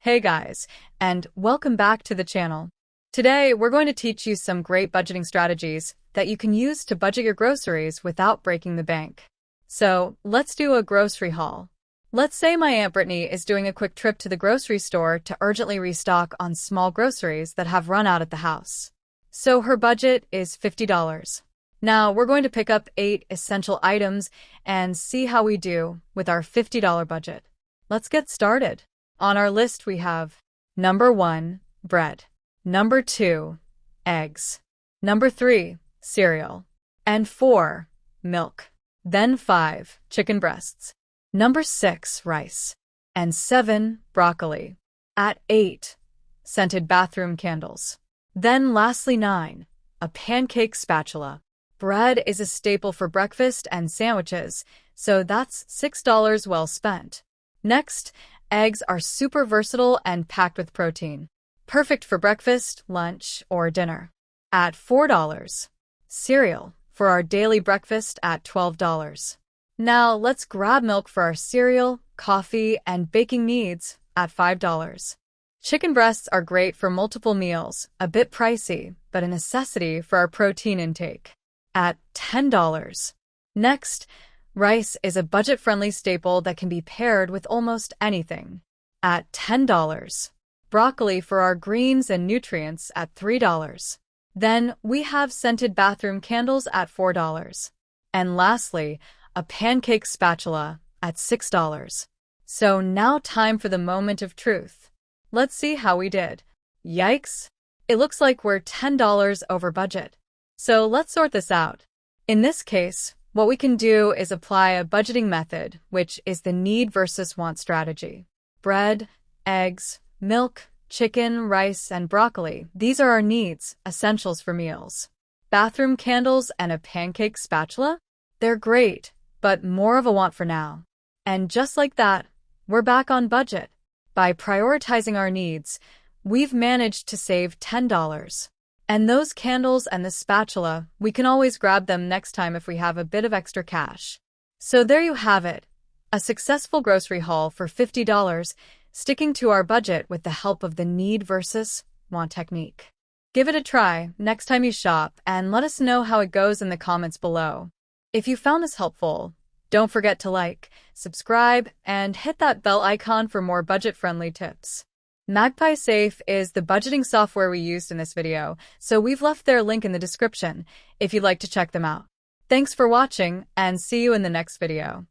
Hey guys, and welcome back to the channel. Today, we're going to teach you some great budgeting strategies that you can use to budget your groceries without breaking the bank. So, let's do a grocery haul. Let's say my Aunt Brittany is doing a quick trip to the grocery store to urgently restock on small groceries that have run out at the house. So her budget is $50. Now, we're going to pick up 8 essential items and see how we do with our $50 budget. Let's get started. On our list, we have number 1, bread. Number 2, eggs. Number 3, cereal. And 4, milk. Then 5, chicken breasts. Number 6, rice. And 7, broccoli. At 8, scented bathroom candles. Then lastly 9, a pancake spatula. Bread is a staple for breakfast and sandwiches, so that's $6 well spent. Next, eggs are super versatile and packed with protein. Perfect for breakfast, lunch, or dinner. At $4. Cereal for our daily breakfast at $12. Now let's grab milk for our cereal, coffee, and baking needs at $5. Chicken breasts are great for multiple meals, a bit pricey, but a necessity for our protein intake. At $10. Next, rice is a budget-friendly staple that can be paired with almost anything. At $10. Broccoli for our greens and nutrients at $3. Then we have scented bathroom candles at $4. And lastly, a pancake spatula at $6. So now time for the moment of truth. Let's see how we did. Yikes! It looks like we're $10 over budget. So let's sort this out. In this case, what we can do is apply a budgeting method, which is the need versus want strategy. Bread, eggs, milk, chicken, rice, and broccoli. These are our needs, essentials for meals. Bathroom candles and a pancake spatula? They're great, but more of a want for now. And just like that, we're back on budget. By prioritizing our needs, we've managed to save $10. And those candles and the spatula, we can always grab them next time if we have a bit of extra cash. So there you have it, a successful grocery haul for $50, sticking to our budget with the help of the need versus want technique. Give it a try next time you shop and let us know how it goes in the comments below. If you found this helpful, don't forget to like, subscribe, and hit that bell icon for more budget-friendly tips. Magpie Safe is the budgeting software we used in this video, so we've left their link in the description if you'd like to check them out. Thanks for watching, and see you in the next video.